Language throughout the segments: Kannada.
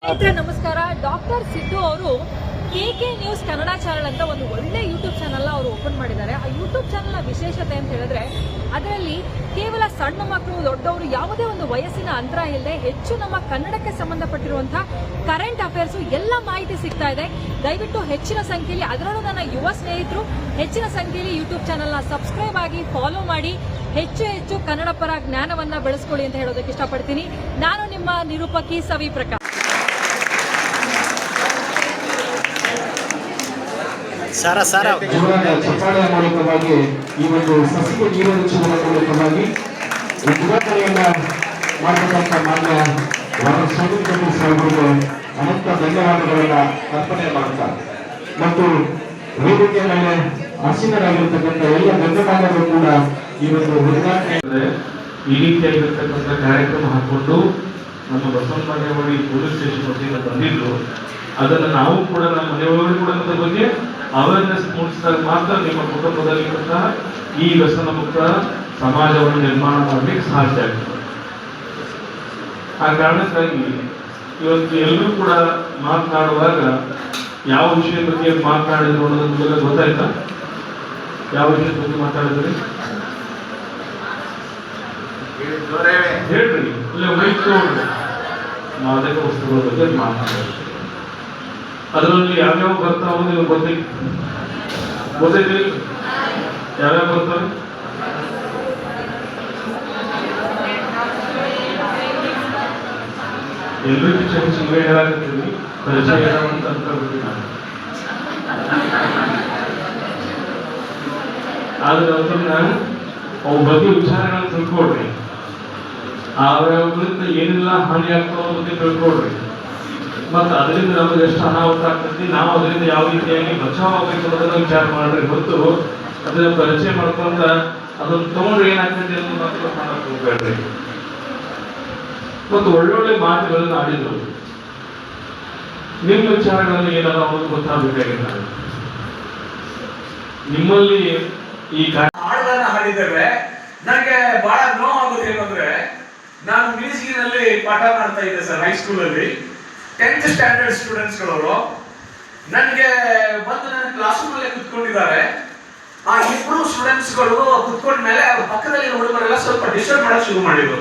ಸ್ನೇಹಿತರೆ ನಮಸ್ಕಾರ. ಡಾಕ್ಟರ್ ಸಿದ್ದು ಅವರು KK ನ್ಯೂಸ್ ಕನ್ನಡ ಚಾನಲ್ ಅಂತ ಒಂದು ಒಳ್ಳೆ ಯೂಟ್ಯೂಬ್ ಚಾನಲ್ ಅವರು ಓಪನ್ ಮಾಡಿದ್ದಾರೆ. ಆ ಯೂಟ್ಯೂಬ್ ಚಾನಲ್ನ ವಿಶೇಷತೆ ಅಂತ ಹೇಳಿದ್ರೆ ಅದರಲ್ಲಿ ಕೇವಲ ಸಣ್ಣ ಮಕ್ಕಳು ದೊಡ್ಡವರು ಯಾವುದೇ ಒಂದು ವಯಸ್ಸಿನ ಅಂತರ ಇಲ್ಲದೆ ಹೆಚ್ಚು ನಮ್ಮ ಕನ್ನಡಕ್ಕೆ ಸಂಬಂಧಪಟ್ಟಿರುವಂತಹ ಕರೆಂಟ್ ಅಫೇರ್ಸ್ ಎಲ್ಲ ಮಾಹಿತಿ ಸಿಗ್ತಾ ಇದೆ. ದಯವಿಟ್ಟು ಹೆಚ್ಚಿನ ಸಂಖ್ಯೆಯಲ್ಲಿ, ಅದರಲ್ಲೂ ನನ್ನ ಯುವ ಸ್ನೇಹಿತರು ಹೆಚ್ಚಿನ ಸಂಖ್ಯೆಯಲ್ಲಿ ಯೂಟ್ಯೂಬ್ ಚಾನಲ್ನ ಸಬ್ಸ್ಕ್ರೈಬ್ ಆಗಿ ಫಾಲೋ ಮಾಡಿ ಹೆಚ್ಚು ಕನ್ನಡ ಪರ ಜ್ಞಾನವನ್ನ ಬೆಳೆಸ್ಕೊಳ್ಳಿ ಅಂತ ಹೇಳೋದಕ್ಕೆ ಇಷ್ಟಪಡ್ತೀನಿ. ನಾನು ನಿಮ್ಮ ನಿರೂಪಕಿ ಸವಿ ಪ್ರಕಾಶ್. ಚಪ್ಪಾಳೆಯ ಮೂಲಕವಾಗಿ ಈ ಒಂದು ಸಸಿಗೆ ನೀರು ಹಚ್ಚುವುದರ ಮೂಲಕವಾಗಿ ಉದ್ಘಾಟನೆಯನ್ನ ಮಾಡತಕ್ಕಂಥ ಮಾನ್ಯ ಸೋಮಶೇಖರ್ ಸಾಹೇಬರಿಗೆ ಅನಂತ ಧನ್ಯವಾದಗಳನ್ನ ಅರ್ಪಣೆ ಮಾಡ್ತಾರೆ. ಮತ್ತು ವೇದಿಕೆಯ ಮೇಲೆ ಆಸೀನರಾಗಿರ್ತಕ್ಕಂಥ ಎಲ್ಲ ಗಣ್ಯಮಾನ್ಯರು ಕೂಡ ಈ ಒಂದು ಉದ್ಘಾಟನೆ ಈ ರೀತಿಯಾಗಿರ್ತಕ್ಕಂಥ ಕಾರ್ಯಕ್ರಮ ಹಾಕೊಂಡು ನಮ್ಮ ಬಸವನ ಬಾಗೇವಾಡಿ ಪೊಲೀಸ್ ಸ್ಟೇಷನ್ ವತಿಯಿಂದ ಬಂದಿದ್ರು. ಅದನ್ನು ನಾವು ಕೂಡ ನಮ್ಮ ಮನೆಯೊಳಗಡೆ ಕೂಡ ಅದ್ರ ಬಗ್ಗೆ ಅವೇರ್ನೆಸ್ ಮೂಡಿಸಿದಾಗ ಮಾತ್ರ ನಿಮ್ಮ ಕುಟುಂಬದಲ್ಲಿರುವಂತಹ ಈ ವ್ಯಸನ ಮುಕ್ತ ಸಮಾಜವನ್ನು ನಿರ್ಮಾಣ ಮಾಡಲಿಕ್ಕೆ ಸಾಧ್ಯ ಆಗ್ತದೆ. ಆ ಕಾರಣಕ್ಕಾಗಿ ಇವತ್ತು ಎಲ್ಲರೂ ಕೂಡ ಮಾತನಾಡುವಾಗ ಯಾವ ವಿಷಯದ ಬಗ್ಗೆ ಮಾತನಾಡಿದ್ರು ಅನ್ನೋದ್ರ ನಿಮಗೆ ಗೊತ್ತಾಯ್ತಾ? ಯಾವ ವಿಷಯದ ಬಗ್ಗೆ ಮಾತಾಡಿದ್ರಿ ಹೇಳ್ರಿ, ಇಲ್ಲ ಮೈಕ್ ತಗೊಂಡ್ರಿ. ನಾವು ಅದಕ್ಕೆ ವಸ್ತುಗಳ ಬಗ್ಗೆ ಮಾತನಾಡೋದು. ಅದರಲ್ಲಿ ಯಾವ್ಯಾವ ಬರ್ತಾವ ನಿಮ್ಗೆ ಗೊತ್ತೈತಿ? ಯಾವ್ಯಾವ ಬರ್ತಾರೆ? ಎಲ್ರಿಗೂ ಚಿಂಗೆ ಹೇಳಾಕತ್ತೀವಿ, ಪರಿಚಯ ಹೇಳುವಂತ ಅನ್ಕೊಳ್ಬಿಟ್ಟು ನಾನು. ಆದ್ರೆ ಅದನ್ನ ಅವು ಬಗ್ಗೆ ವಿಚಾರಗಳನ್ನ ತಿಳ್ಕೊಡ್ರಿ. ಅವ್ರಿಂದ ಏನೆಲ್ಲ ಹಾನಿ ಆಗ್ತಾವ ಬಗ್ಗೆ ತಿಳ್ಕೊಡ್ರಿ. ಮತ್ತು ಅದರಿಂದ ನಮಗೆ ಎಷ್ಟು ಅನಾಹುತ ಆಗ್ತೈತಿ, ನಾವು ಅದರಿಂದ ಯಾವ ರೀತಿಯಾಗಿ ಬಚಾವ್ ಆಗಬೇಕು ಅನ್ನೋದನ್ನ ವಿಚಾರ ಮಾಡ್ರಿ. ಹೊತ್ತು ಅದನ್ನ ಪರಿಚಯ ಮಾಡ್ಕೊಂಡ ಅದನ್ನ ತಗೊಂಡ್ರೆ ಏನಾಗ್ತೈತಿ ಅನ್ನೋದು ಮಾತ್ರ ಮಾಡಕ್ ಹೋಗ್ಬೇಡ್ರಿ. ಮತ್ತು ಒಳ್ಳೊಳ್ಳೆ ಮಾತುಗಳನ್ನು ಆಡಿದ್ರು. ನಿಮ್ಮ ವಿಚಾರಗಳಲ್ಲಿ ಏನಾದ್ರು ಅವ್ರಿಗೆ ಗೊತ್ತಾಗಬೇಕಾಗಿಲ್ಲ. ನಿಮ್ಮಲ್ಲಿ ಈ ಹಾಡುಗಳನ್ನ ಹಾಡಿದ್ದೇವೆ. ನನಗೆ ಬಹಳ ನೋವಾಗೋದು ಏನಂದ್ರೆ, ನಾನು ಮ್ಯೂಸಿಕ್ನಲ್ಲಿ ಪಾಠ ಮಾಡ್ತಾ ಇದ್ದೆ ಸರ್, ಹೈಸ್ಕೂಲಲ್ಲಿ 10th ಸ್ಟ್ಯಾಂಡರ್ಡ್ ಸ್ಟೂಡೆಂಟ್ಸ್ ಗಳವರು ನನಗೆ ಬಂದು ನನ್ನ ಕ್ಲಾಸ್ ರೂಮಲ್ಲೇ ಕುತ್ಕೊಂಡಿದ್ದಾರೆ. ಆ ಇಬ್ರು ಸ್ಟೂಡೆಂಟ್ಸ್ ಗಳು ಕುತ್ಕೊಂಡ ಮೇಲೆ ಅವ್ರ ಪಕ್ಕದಲ್ಲಿ ಹುಡುಗರೆಲ್ಲ ಸ್ವಲ್ಪ ಡಿಸ್ಟರ್ಬ್ ಮಾಡಕ್ ಶುರು ಮಾಡಿದ್ರು.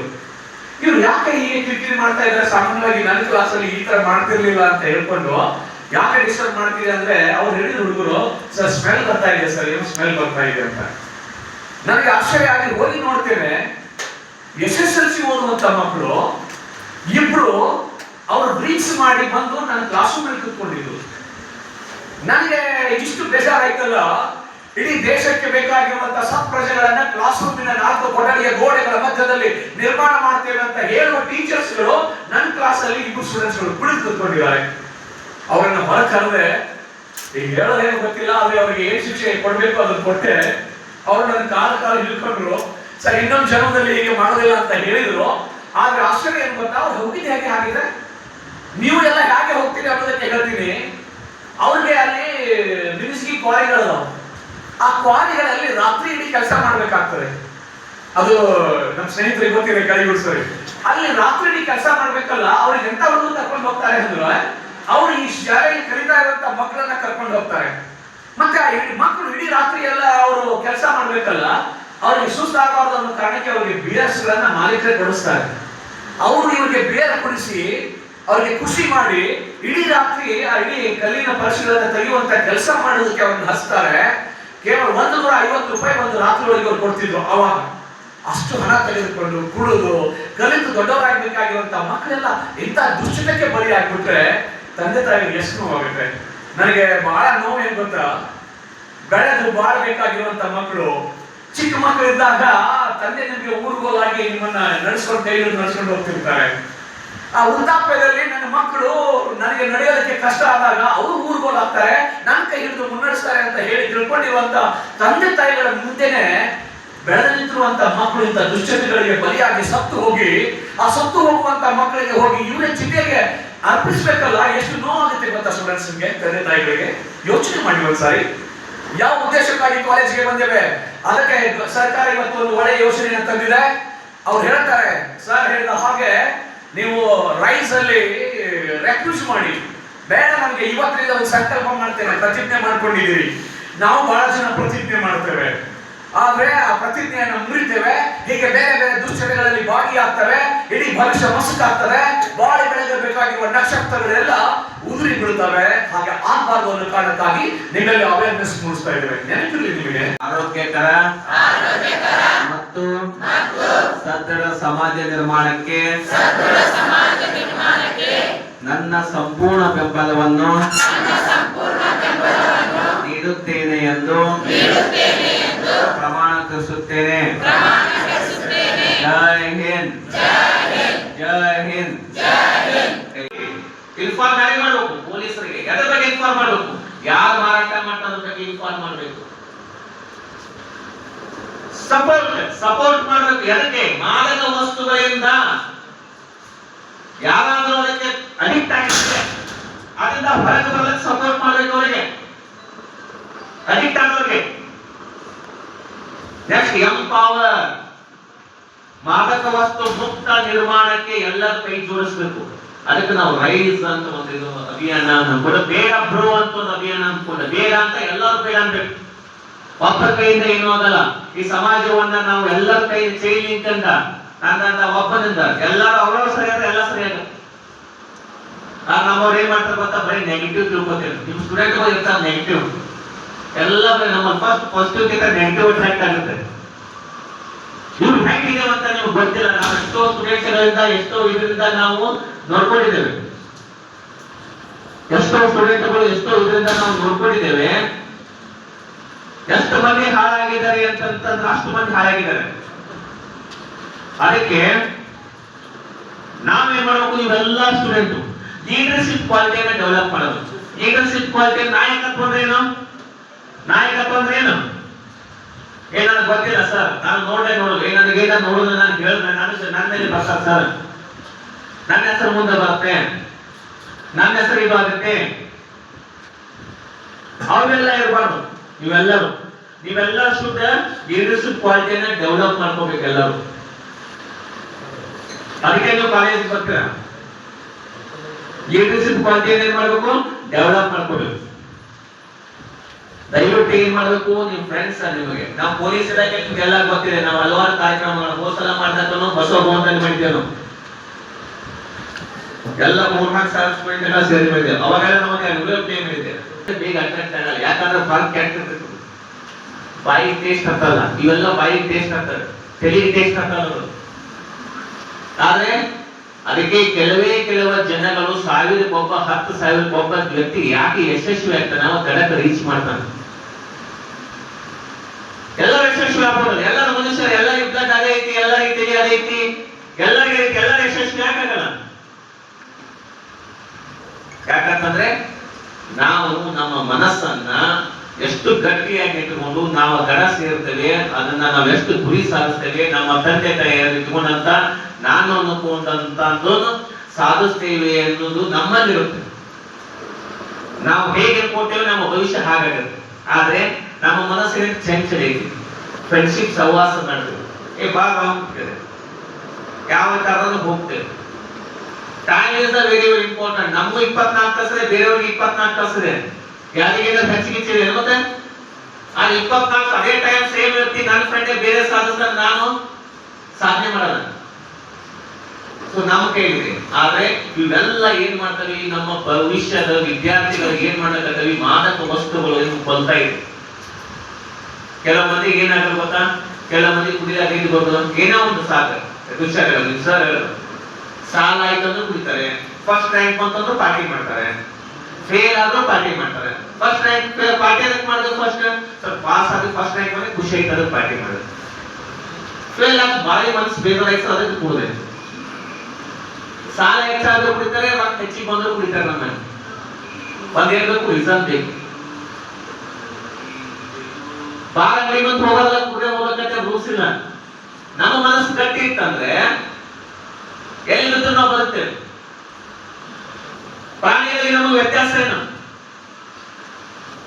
ಇವ್ರು ಯಾಕೆ ಹೀಗೆ ಕಿರಿಕಿರಿ ಮಾಡ್ತಾ ಇದ್ದಾರೆ, ಸಾಮಾನ್ಯವಾಗಿ ನನ್ನ ಕ್ಲಾಸಲ್ಲಿ ಈ ತರ ಮಾಡ್ತಿರ್ಲಿಲ್ಲ ಅಂತ ಹೇಳ್ಕೊಂಡು ಯಾಕೆ ಡಿಸ್ಟರ್ಬ್ ಮಾಡ್ತೀರಿ ಅಂದ್ರೆ ಅವ್ರು ಹೇಳಿದ ಹುಡುಗರು, ಸರ್ ಸ್ಮೆಲ್ ಬರ್ತಾ ಇದೆ ಸರ್, ಏನು ಸ್ಮೆಲ್ ಬರ್ತಾ ಇದೆ ಅಂತ. ನನಗೆ ಆಶ್ಚರ್ಯ ಆಗಿ ಹೋಗಿ ನೋಡ್ತೇನೆ, SSLC ಓದುವಂತ ಮಕ್ಕಳು ಇಬ್ರು ಅವ್ರು ಡ್ರಿಂಕ್ಸ್ ಮಾಡಿ ಬಂದು ನನ್ನ ಕ್ಲಾಸ್ ರೂಮ್ ಅಲ್ಲಿ ಕೂತ್ಕೊಂಡಿದ್ರು. ನನಗೆ ಇಷ್ಟು ಬೇಜಾರಾಯ್ತಲ್ಲ. ಇಡೀ ದೇಶಕ್ಕೆ ಬೇಕಾಗಿರುವಂತಹ ಸತ್ಪ್ರಜೆಗಳನ್ನ ಕ್ಲಾಸ್ ರೂಮಿನ 4 ಕೊಠಡಿಯ ಗೋಡೆಗಳ ಮಧ್ಯದಲ್ಲಿ ನಿರ್ಮಾಣ ಮಾಡ್ತೇವೆ ಅಂತ ಹೇಳುವ ಟೀಚರ್ಸ್ ಗಳು ನನ್ನ ಕ್ಲಾಸ್ ಅಲ್ಲಿ ಇಬ್ಬರು ಸ್ಟೂಡೆಂಟ್ಸ್ ಗಳು ಕುಳಿತು ಕೂತ್ಕೊಂಡಿದ್ದಾರೆ. ಅವರನ್ನ ಹೊರ ಕರೆದೆ, ಈಗ ಹೇಳೋದೇನು ಗೊತ್ತಿಲ್ಲ, ಆದ್ರೆ ಅವರಿಗೆ ಏನ್ ಶಿಕ್ಷೆ ಕೊಡ್ಬೇಕು ಅದನ್ನ ಕೊಟ್ಟೆ. ಅವ್ರು ನನ್ನ ಕಾಲ ಹಿಡ್ಕೊಂಡ್ರು, ಸರ್ ಇನ್ನೊಂದು ಜನ್ಮದಲ್ಲಿ ಹೀಗೆ ಮಾಡೋದಿಲ್ಲ ಅಂತ ಹೇಳಿದ್ರು. ಆದ್ರೆ ಆಶ್ಚರ್ಯ ಏನ್ ಗೊತ್ತಾ, ಅವ್ರು ಹೋಗಿದ್ದು ಹೇಗೆ ಆಗಿದೆ, ನೀವು ಎಲ್ಲ ಹೇಗೆ ಹೋಗ್ತೀರಿ ಅನ್ನೋದಕ್ಕೆ ಹೇಳ್ತೀನಿ. ಅವ್ರಿಗೆ ಅಲ್ಲಿ ಮಿನಿಸ್ಗಿ ಕ್ವಾರಿಗಳು, ಆ ಕ್ವಾರಿಗಳಲ್ಲಿ ರಾತ್ರಿ ಇಡೀ ಕೆಲಸ ಮಾಡ್ಬೇಕಾಗ್ತದೆ. ಅದು ನಮ್ಮ ಸ್ನೇಹಿತರಿಗೆ ಗೊತ್ತಿದೆ, ಕೈಗೂಡ್ಸೋರಿ. ಅಲ್ಲಿ ರಾತ್ರಿ ಇಡೀ ಕೆಲಸ ಮಾಡ್ಬೇಕಲ್ಲ, ಅವ್ರಿಗೆ ಎಂತವನ್ನು ಕರ್ಕೊಂಡು ಹೋಗ್ತಾರೆ ಅಂದ್ರೆ, ಅವ್ರು ಈ ಶಾಲೆಯಲ್ಲಿ ಕಲಿತಾ ಇರುವಂತ ಮಕ್ಕಳನ್ನ ಕರ್ಕೊಂಡು ಹೋಗ್ತಾರೆ. ಮತ್ತೆ ಮಕ್ಕಳು ಇಡೀ ರಾತ್ರಿ ಎಲ್ಲ ಅವರು ಕೆಲಸ ಮಾಡ್ಬೇಕಲ್ಲ, ಅವ್ರಿಗೆ ಸುಸ್ತಾಗಬಾರ್ದು ಅನ್ನೋ ಕಾರಣಕ್ಕೆ ಅವರಿಗೆ ಬಿಯರ್ಸ್ ಗಳನ್ನ ಮಾಲೀಕರೇ ಕೊಡಿಸ್ತಾರೆ. ಅವರು ಇವರಿಗೆ ಬಿಯರ್ ಕುಡಿಸಿ ಅವ್ರಿಗೆ ಖುಷಿ ಮಾಡಿ ಇಡೀ ರಾತ್ರಿ ಆ ಇಡೀ ಕಲ್ಲಿನ ಪರಿಶೀಲನೆ ತೆಗೆಯುವಂತ ಕೆಲಸ ಮಾಡೋದಕ್ಕೆ ಅವ್ರನ್ನ ಹಚ್ತಾರೆ. ಕೇವಲ 150 ರೂಪಾಯಿ ಒಂದು ರಾತ್ರಿ ಒಳಗೆ ಅವ್ರು ಕೊಡ್ತಿದ್ರು. ಅವಾಗ ಅಷ್ಟು ಹಣ ತೆಗೆದುಕೊಂಡು ಕುಡಿದು ಕಲಿತು ದೊಡ್ಡವರಾಗಬೇಕಾಗಿರುವಂತ ಮಕ್ಕಳೆಲ್ಲ ಇಂಥ ದುಶ್ಚಟಕ್ಕೆ ಬಲಿ ಆಗ್ಬಿಟ್ರೆ ತಂದೆ ತಾಯಿಗೆ ಎಷ್ಟು ನೋವಾಗುತ್ತೆ. ನನಗೆ ಬಹಳ ನೋವು ಏನ್ ಗೊತ್ತಾ, ಬೆಳೆದು ಬಾಳ್ಬೇಕಾಗಿರುವಂತ ಮಕ್ಕಳು, ಚಿಕ್ಕ ಮಕ್ಕಳಿದ್ದಾಗ ತಂದೆ ನಿಮಗೆ ಊರುಗೋಲಾಗಿ ನಿಮ್ಮನ್ನ ನಡೆಸ್ಕೊಂಡು ಕೈ ನಡೆಸ್ಕೊಂಡು ಹೋಗ್ತಿರ್ತಾರೆ. ಆ ವೃದ್ಧಾಪ್ಯದಲ್ಲಿ ನನ್ನ ಮಕ್ಕಳು ನನಗೆ ನಡೆಯೋದಕ್ಕೆ ಕಷ್ಟ ಆದಾಗ ಅವರು ಊರುಗೋಲಾಗ್ತಾರೆ, ನನ್ನ ಕೈ ಹಿಡಿದು ಮುನ್ನಡೆಸ್ತಾರೆ ಅಂತ ಹೇಳಿ ತಿಳ್ಕೊಂಡಿರುವಂತ ತಂದೆ ತಾಯಿಗಳ ಮುಂದೆನೆ ಬೆಳೆದು ನಿಂತಿರುವಂತ ಮಕ್ಕಳು ಇಂಥ ದುಶ್ಚಟಗಳಿಗೆ ಬಲಿಯಾಗಿ ಸತ್ತು ಹೋಗಿ, ಆ ಸತ್ತು ಹೋಗುವಂತ ಮಕ್ಕಳಿಗೆ ಹೋಗಿ ಇವರೇ ಚಿತೆಗೆ ಅರ್ಪಿಸ್ಬೇಕಲ್ಲ, ಎಷ್ಟು ನೋವಾಗುತ್ತೆ ಗೊತ್ತಾ ಸ್ಟೂಡೆಂಟ್ಸ್ಗೆ, ತಂದೆ ತಾಯಿಗಳಿಗೆ. ಯೋಚನೆ ಮಾಡಿ ಒಂದ್ಸಾರಿ. ಯಾವ ಉದ್ದೇಶಕ್ಕಾಗಿ ಕಾಲೇಜ್ಗೆ ಬಂದೇವೆ, ಅದಕ್ಕೆ ಸರ್ಕಾರ ಇವತ್ತು ಒಂದು ಒಳ್ಳೆಯ ಯೋಜನೆಯನ್ನು ತಂದಿದೆ. ಅವ್ರು ಹೇಳ್ತಾರೆ, ಸರ್ ಹೇಳಿದ ಹಾಗೆ ನೀವು ರೈಸ್ ಅಲ್ಲಿ ರೆಫ್ಯೂಸ್ ಮಾಡಿ, ಬೇಡ ನಮ್ಗೆ ಇವತ್ತಿನಿಂದ ಒಂದು ಸಂಕಲ್ಪ ಮಾಡ್ತೇನೆ, ಪ್ರತಿಜ್ಞೆ ಮಾಡ್ಕೊಂಡಿದ್ದೀರಿ. ನಾವು ಬಹಳ ಜನ ಪ್ರತಿಜ್ಞೆ ಮಾಡ್ತೇವೆ, ಆದ್ರೆ ಆ ಪ್ರತಿಜ್ಞೆಯನ್ನು ಮುರಿತೇವೆ. ಹೀಗೆ ಬೇರೆ ಬೇರೆ ದುಶ್ಚಟಗಳಲ್ಲಿ ಭಾಗಿಯಾಗ್ತವೆ, ಇಡೀ ಭವಿಷ್ಯ ಮಸುಕಾಗ್ತದೆ, ಬಾಳಿ ಬೆಳಗಬೇಕಾಗಿರುವ ನಕ್ಷತ್ರಗಳೆಲ್ಲ ಉದುರಿ ಬೀಳ್ತವೆ. ಹಾಗೆ ಆಗಬಾರ್ದು ಅನ್ನೋ ಕಾರಣಕ್ಕಾಗಿ ನಿಮ್ಮಲ್ಲಿ ಅವೇರ್ನೆಸ್ ಮೂಡಿಸ್ತಾ ಇದ್ದೇವೆ. ನೆನಪಿರಲಿ ನಿಮಗೆ, ಆರೋಗ್ಯಕರ ಮತ್ತು ಸದೃಢ ಸಮಾಜ ನಿರ್ಮಾಣಕ್ಕೆ ನನ್ನ ಸಂಪೂರ್ಣ ಬೆಂಬಲವನ್ನು ನೀಡುತ್ತೇನೆ ಎಂದು ಪ್ರಮಾಣೀಕರಿಸುತ್ತೇನೆ. ಜೈ ಹಿಂದ್, ಜೈ ಹಿಂದ್. ಇನ್ಫಾರ್ಮ್ ಯಾರಿಗೆ ಮಾಡಬೇಕು? ಪೊಲೀಸರಿಗೆ. ಎದ್ರ ಬಗ್ಗೆ ಇನ್ಫಾರ್ಮ್ ಮಾಡಬೇಕು? ಯಾರು ಮಾರಾಟ ಮಾಡ್ತಾರೆ ಬಗ್ಗೆ ಇನ್ಫಾರ್ಮ್ ಮಾಡಬೇಕು. ಸಪೋರ್ಟ್ ಮಾಡಬೇಕು. ಎದಕ್ಕೆ? ಮಾದಕ ವಸ್ತುಗಳಿಂದ ಯಾರಾದ್ರೂ ಅದಕ್ಕೆ ಅಡಿಕ್ಟ್ ಆಗಿದ್ರೆ ಅದರಿಂದ ಹೊರಗೆ ಬರಲಿಕ್ಕೆ ಸಪೋರ್ಟ್ ಮಾಡಬೇಕು ಅವರಿಗೆ, ಅಡಿಕ್ಟ್ ಆಗೋರಿಗೆ. ನೆಕ್ಸ್ಟ್ ಎಂಪವರ್, ಮಾದಕ ವಸ್ತು ಮುಕ್ತ ನಿರ್ಮಾಣಕ್ಕೆ ಎಲ್ಲರ ಕೈ ಜೋಡಿಸಬೇಕು. ಅದಕ್ಕೆ ನಾವು ರೈಸ್ ಅಂತ ಒಂದು ಅಭಿಯಾನ ಕೂಡ, ಬೇಡ ಬ್ರೋ ಅಂತ ಒಂದು ಅಭಿಯಾನ ಕೂಡ, ಬೇಡ ಅಂತ ಎಲ್ಲರೂ ಬೇಡ ಅನ್ಬೇಕು. ಒಬ್ಬರ ಕೈಯಿಂದ ಏನೂ ಆಗಲ್ಲ. ಈ ಸಮಾಜವನ್ನ ನಾವು ಎಲ್ಲರ ಕೈ ಚೈನ್ ಲಿಂಕ್ ಅಂತ ನನ್ನ ಒಬ್ಬನಿಂದ ಎಲ್ಲರೂ ಅವರವ್ರು ಸರಿಯಾದ್ರೆ ಎಲ್ಲ ಸರಿಯಾಗುತ್ತೆ. ನಮ್ಮವ್ರು ಏನ್ ಮಾಡ್ತಾರೆ ಗೊತ್ತಾ? ಬರೀ ನೆಗೆಟಿವ್ ತಿಳ್ಕೊತೀವಿ. ನಿಮ್ ಸ್ಟೂಡೆಂಟ್ ಇರ್ತಾರೆ ನೆಗೆಟಿವ್, ಎಲ್ಲ ಬರೀ ನಮ್ಮ ಫಸ್ಟ್ ಪಾಸಿಟಿವ್ ಗಿಂತ ನೆಗೆಟಿವ್ ಅಟ್ರಾಕ್ಟ್ ಆಗುತ್ತೆ. ಇವ್ರು ಹೇಗಿದೆ ಅಂತ ನಿಮ್ಗೆ ಗೊತ್ತಿಲ್ಲ. ನಾವು ಎಷ್ಟೋ ಸ್ಟೂಡೆಂಟ್ಗಳಿಂದ ಎಷ್ಟೋ ಇದರಿಂದ ನಾವು ನೋಡ್ಕೊಂಡಿದ್ದೇವೆ, ಎಷ್ಟೋ ಸ್ಟೂಡೆಂಟ್ಗಳು ಎಷ್ಟೋ ಇದರಿಂದ ನಾವು ನೋಡ್ಕೊಂಡಿದ್ದೇವೆ. ಎಷ್ಟು ಮಂದಿ ಹಾಳಾಗಿದ್ದಾರೆ ಅಂತಂದ್ರೆ ಅಷ್ಟು ಮಂದಿ ಹಾಳಾಗಿದ್ದಾರೆ. ಅದಕ್ಕೆ ನಾವೇನ್ ಮಾಡಬೇಕು? ಇವೆಲ್ಲ ಸ್ಟೂಡೆಂಟ್ ಲೀಡರ್ಶಿಪ್ ಕ್ವಾಲಿಟಿಯನ್ನು ಡೆವಲಪ್ ಮಾಡೋದು. ಲೀಡರ್ಶಿಪ್ ಕ್ವಾಲಿಟಿ, ನಾಯಕತ್ವ ಅಂದ್ರೆ ಏನು? ನಾಯಕತ್ವ ಅಂದ್ರೆ ಏನು? ನನಗೆ ಗೊತ್ತಿಲ್ಲ ಸರ್, ನಾನು ನೋಡೋದು ನನಗೆ ನೋಡೋದು ನಾನು ಹೇಳಿದ್ರೆ ನನ್ನ ಮೇಲೆ ಬರ್ತಾರೆ ಸರ್, ನನ್ನ ಹೆಸರು ಮುಂದೆ ಬರುತ್ತೆ, ನನ್ನ ಹೆಸರು ಇದು ಆಗುತ್ತೆ, ಅವೆಲ್ಲ ಇರಬಾರ್ದು. ನೀವೆಲ್ಲ ಶುದ್ಧ ಲೀಡರ್ಶಿಪ್ ಕ್ವಾಲಿಟಿಯನ್ನ ಡೆವಲಪ್ ಮಾಡ್ಕೋಬೇಕು ಎಲ್ಲರೂ. ಅದಕ್ಕೆ ನೀವು ಕಾಲೇಜ್ ಬರ್ತೀರ, ಲೀಡರ್ಶಿಪ್ ಕ್ವಾಲಿಟಿಯನ್ನ ಏನ್ ಮಾಡ್ಬೇಕು? ಡೆವಲಪ್ ಮಾಡ್ಕೋಬೇಕು. ದಯವಿಟ್ಟು ಏನ್ ಮಾಡ್ಬೇಕು? ನಿಮ್ ಫ್ರೆಂಡ್ಸ್ ನಿಮಗೆ, ನಾವು ಪೊಲೀಸ್ ಇಲಾಖೆ ಎಲ್ಲ ಗೊತ್ತಿದೆ. ನಾವು ಹಲವಾರು ಕಾರ್ಯಕ್ರಮಗಳು ಹೋಸಲ ಮಾಡ್ದಕ್ಕೂ ಬಸವ ಭವನದಲ್ಲಿ ಮಾಡಿದ್ದೇವೆ. ನಾವು ಎಲ್ಲ 3-4 ಸಾವಿರ ಸ್ಟೂಡೆಂಟ್ ಎಲ್ಲ ಸೇರಿ ಮಾಡಿದ್ದೇವೆ. ಅವಾಗೆಲ್ಲ ನಮಗೆ ಡೆವಲಪ್ ಟೈಮ್ ಇದೆ, ಬೇಗ ಅಟ್ರಾಕ್ಟ್ ಆಗಲ್ಲ. ಯಾಕಂದ್ರೆ ಫಾಲ್ ಕ್ಯಾರೆಕ್ಟರ್ ಬಾಯಿ ಟೇಸ್ಟ್ ಹತ್ತಲ್ಲ. ಇವೆಲ್ಲ ಬಾಯಿ ಟೇಸ್ಟ್ ಹತ್ತಾರೆ, ತೆಲಿಗೆ ಟೇಸ್ಟ್ ಹತ್ತಲ್ಲ. ಆದ್ರೆ ಅದಕ್ಕೆ ಕೆಲವು ಜನಗಳು 1000-ಒಬ್ಬ 10,000-ಒಬ್ಬ ವ್ಯಕ್ತಿ ಯಾಕೆ ಯಶಸ್ವಿ ಆಗ್ತಾನೆ? ನಾವು ಗಡಕ ರೀಚ್ ಮಾಡ್ತಾನೆ. ಎಲ್ಲರೂ ಯಶಸ್ವಿ ಆಗ್ಬೋದು. ಎಲ್ಲರ ಮನುಷ್ಯರು ಎಲ್ಲ ಇದ್ದಾಗ ಅದೇ ಐತಿ, ಎಲ್ಲರಿಗೆ ತೆಲಿ ಅದೇ ಐತಿ, ಎಲ್ಲರಿಗೆ ಎಲ್ಲರ ಯಶಸ್ವಿ ಯಾಕಾಗಲ್ಲ? ಯಾಕಂತಂದ್ರೆ ನಾವು ನಮ್ಮ ಮನಸ್ಸನ್ನ ಎಷ್ಟು ಗಟ್ಟಿಯಾಗಿ ಇಟ್ಟುಕೊಂಡು ನಾವು ದಡ ಸೇರ್ತೇವೆ, ಅದನ್ನ ನಾವು ಎಷ್ಟು ಗುರಿ ಸಾಧಿಸ್ತೇವೆ, ನಮ್ಮ ತಂದೆ ತಾಯಿಯರು ಇಟ್ಕೊಂಡಂತ ನಾನು ಅನ್ಕೊಂಡಂತ ಸಾಧಿಸ್ತೇವೆ ಅನ್ನೋದು ನಮ್ಮಲ್ಲಿರುತ್ತೆ. ನಾವು ಹೇಗೆ ಕೊಟ್ಟೇವೆ ನಮ್ಮ ಭವಿಷ್ಯ ಹಾಗಾಗುತ್ತೆ. ಆದ್ರೆ ನಮ್ಮ ಮನಸ್ಸಿನ ಚಂಚಲ ಐತಿ. ಫ್ರೆಂಡ್ಶಿಪ್ ಸಹವಾಸ ಮಾಡ್ತೇವೆ, ಹೋಗ್ತೇವೆ, ಯಾವ ಕಾರಣ ಹೋಗ್ತೇವೆ. Time is very very important. ನಮಗೂ 24 ತಾಸು ಇದೆ, ಬೇರೆಯವ್ರಿಗೆ 24 ತಾಸು ಇದೆ. ಯಾರಿಗೆಲ್ಲ ಹೆಚ್ಚಿಗೆ ಮತ್ತೆ ಆ 24 ಅದೇ ಟೈಮ್ ಸೇಮ್ ವ್ಯಕ್ತಿ ನನ್ನ ಫ್ರೆಂಡ್ ಬೇರೆ ಸಾಧಿಸ್ತಾರೆ, ನಾನು ಸಾಧನೆ ಮಾಡಲ್ಲ. ಸೊ ನಮ್ಮ ಕೈಲಿದೆ. ಆದ್ರೆ ಇವೆಲ್ಲ ಏನ್ ಮಾಡ್ತವೆ? ನಮ್ಮ ಭವಿಷ್ಯದ ವಿದ್ಯಾರ್ಥಿಗಳಿಗೆ ಏನ್ ಮಾಡಕತ್ತವಿ? ಮಾದಕ ವಸ್ತುಗಳು ಕೊಲ್ತಾ ಇದೆ. ಕೆಲವು ಮಂದಿಗೆ ಏನಾಗಲ್ಲ ಗೊತ್ತಾ? ಕೆಲವು ಮಂದಿ ಕುಡಿದಾಗ ಏನೋ ಒಂದು ಸಾಕು ದುಶ್ಚಟಗಳು. ಸರ್ ಸಾಲ ಆಯ್ತಂದ್ರೂ ಕುಡಿತಾರೆ, ಫಸ್ಟ್ ರ್ಯಾಂಕ್ ಬಂತಂದ್ರೂ ಪಾರ್ಟಿ ಮಾಡ್ತಾರೆ, ಫೇಲ್ ಆದ್ರೂ ಪಾರ್ಟಿ ಮಾಡ್ತಾರೆ. ಫಸ್ಟ್ ರ್ಯಾಂಕ್ ಪಾರ್ಟಿ ಅದಕ್ಕೆ ಮಾಡಿದ್ರು, ಫಸ್ಟ್ ಸ್ವಲ್ಪ ಪಾಸ್ ಆದ್ರೆ ಫಸ್ಟ್ ರ್ಯಾಂಕ್ ಬಂದ್ರೆ ಖುಷಿ ಆಯ್ತು ಅದಕ್ಕೆ ಪಾರ್ಟಿ ಮಾಡಿದ್ರು. ಫೇಲ್ ಆಗಿ ಬಾರಿ ಮನಸ್ಸು ಬೇಜಾರಾಯ್ತು ಅದಕ್ಕೆ ಕುಡಿದೆ. ಸಾಲ ಹೆಚ್ಚಾದ್ರೂ ಕುಡಿತಾರೆ, ರೊಕ್ಕ ಹೆಚ್ಚಿಗೆ ಬಂದ್ರು ಕುಡಿತಾರೆ. ನಮ್ಮ ಒಂದೇನಬೇಕು ರೀಸನ್ ಬೇಕು. ಬಾಳ ಅಂಗಡಿ ಹೋಗಲ್ಲ, ಕುಡಿಯೋ ಹೋಗಕ್ಕೆ ರೂಲ್ಸ್ ಇಲ್ಲ. ನಮ್ಮ ಮನಸ್ಸು ಗಟ್ಟಿ ಇತ್ತಂದ್ರೆ ಎಲ್ಲಿದ್ದು ನಾವು ಬರುತ್ತೇವೆ. ಪ್ರಾಣಿಗಳಲ್ಲಿ ನಮಗೆ ವ್ಯತ್ಯಾಸ ಏನು?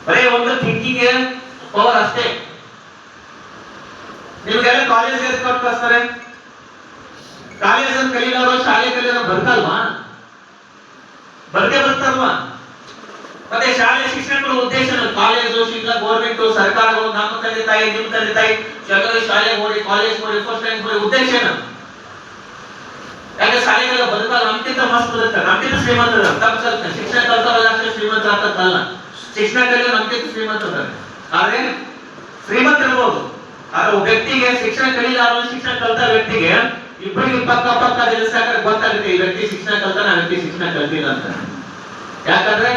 ಬರೀ ಒಂದು ಥಿಂಕಿಂಗ್ ಪವರ್ ಅಷ್ಟೇ. ನಿಮ್ಗೆಲ್ಲ ಕಾಲೇಜ್ ಕಳಿಸ್ತಾರೆ, ಕಾಲೇಜಲ್ಲಿ ಕಲಿಯೋರು ಶಾಲೆ ಕಲಿಯೋರು ಬದುಕಲ್ವಾ? ಬರ್ತಾರಲ್ವಾ? ಮತ್ತೆ ಶಾಲೆ ಶಿಕ್ಷಣಗಳ ಉದ್ದೇಶ ಕಾಲೇಜು ಶಿಕ್ಷಣ ಗೌರ್ಮೆಂಟ್ ಸರ್ಕಾರಗಳು ನಮ್ಮ ತಂದೆ ತಾಯಿ ನಿಮ್ಮ ತಂದೆ ತಾಯಿ ಶಾಲೆ ಹೋಗಿ ಕಾಲೇಜ್ ಹೋಗಿ ಫಸ್ಟ್ ರ್ಯಾಂಕ್ ಹೋಗಿ ಉದ್ದೇಶ ಏನು? ಯಾಕೆ ಶಾಲೆಗಳ ಬದುಕಲ್ಲ? ನಮ್ಗಿಂತ ಮಸ್ತ್ ಬದುಕ್ತಾರೆ, ನಮ್ಗಿಂತ ಶ್ರೀಮಂತರ ತಪ್ಪು ಕಲ್ತ ಶಿಕ್ಷಣ ಕಲ್ತವಲ್ಲ ಅಷ್ಟೇ ಶ್ರೀಮಂತರ ಆಗ್ತದಲ್ಲ. ಶಿಕ್ಷಣ ಕಲಿಯೋ ನಮ್ಗಿಂತ ಶ್ರೀಮಂತರ ಆದ್ರೆ ಶ್ರೀಮಂತರಿರ್ಬೋದು. ಆದ್ರೆ ಒಬ್ಬ ವ್ಯಕ್ತಿಗೆ ಶಿಕ್ಷಣ ಕಲಿಲಾರ ಶಿಕ್ಷಣ ಕಲ್ತ ವ್ಯಕ್ತಿಗೆ ಇಬ್ಬರಿಗೆ ಪಕ್ಕ ನಿಲ್ಲಿಸಾಕ ಗೊತ್ತಾಗುತ್ತೆ ಈ ವ್ಯಕ್ತಿ ಶಿಕ್ಷಣ ಕಲ್ತಾನ, ಆ ವ್ಯಕ್ತಿ ಶಿಕ್ಷಣ ಕಲ್ತಿಲ್ಲ ಅಂತ. ಯಾಕಂದ್ರೆ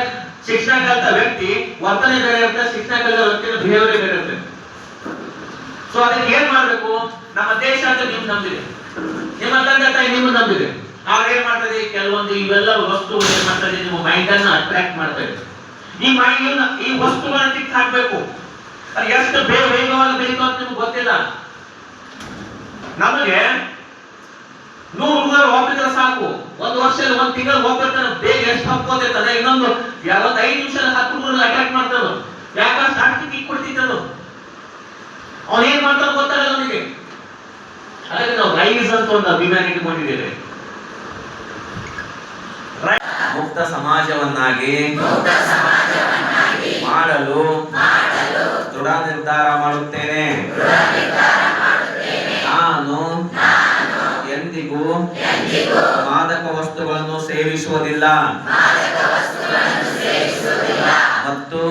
ಶಿಕ್ಷಣ ಕಲಿತ ವ್ಯಕ್ತಿ ವರ್ತನೆ ಬೇರೆ ಇರುತ್ತೆ, ಶಿಕ್ಷಣ ಕಲಿತ ವ್ಯಕ್ತಿಯ ಬಿಹೇವಿಯರ್ ಬೇರೆ ಇರುತ್ತೆ. ಸೊ ಅದಕ್ಕೆ ಏನ್ ಮಾಡ್ಬೇಕು? ನಮ್ಮ ದೇಶ ಅಂತ ನಿಮ್ ನಂಬಿದೆ, ನಿಮ್ಮ ತಂದೆ ತಾಯಿ ನಿಮ್ಮ ನಂಬಿದೆ. ನಾವ್ ಏನ್ ಮಾಡ್ತದೆ? ಕೆಲವೊಂದು ಇವೆಲ್ಲ ವಸ್ತುಗಳು ಏನ್ ಮಾಡ್ತದೆ? ನಿಮ್ಮ ಮೈಂಡ್ ಅನ್ನ ಅಟ್ರಾಕ್ಟ್ ಮಾಡ್ತಾ ಇದೆ. ಈ ವಸ್ತುಗಳನ್ನ ಕಿತ್ತು ಹಾಕ್ಬೇಕು. ಅದು ಎಷ್ಟು ವೇಗವಾಗಿ ಬೆಳೀತು ಅಂತ ನಿಮ್ಗೆ ಗೊತ್ತಿಲ್ಲ. ನಮಗೆ 100 ಹುಡುಗರು ಹೋಗ್ಬಿಟ್ರೆ ಸಾಕು, 1 ವರ್ಷದಲ್ಲಿ 1 ತಿಂಗಳು ಹೋಗ್ಬಿಡ್ತಾನೆ. ಬೇಗ ಎಷ್ಟು ಹಕ್ಕೋತಿರ್ತಾನೆ, ಇನ್ನೊಂದು 5 ನಿಮಿಷದಲ್ಲಿ 10 ಹುಡುಗರು ಅಟ್ಯಾಕ್ ಮಾಡ್ತಾನೆ. ಯಾಕಂದ್ರೆ ಸಾಕ್ಷಿ ಕಿಕ್ ಕೊಡ್ತಿದ್ದನು. ಅವನ್ ಏನ್ ಮಾಡ್ತಾನೆ ಗೊತ್ತಾಗಲ್ಲ ಅವನಿಗೆ. ಹಾಗಾಗಿ ನಾವು ರೈಸ್ ಅಂತ ಒಂದು ಅಭಿಮಾನ ಇಟ್ಕೊಂಡಿದ್ದೇವೆ. ಮುಕ್ತ ಸಮಾಜವನ್ನಾಗಿ ಮಾಡಲು ದೃಢ ನಿರ್ಧಾರ ಮಾಡುತ್ತೇನೆ. ನಾನು ಎಂದಿಗೂ ಮಾದಕ ವಸ್ತುಗಳನ್ನು ಸೇವಿಸುವುದಿಲ್ಲ ಮತ್ತು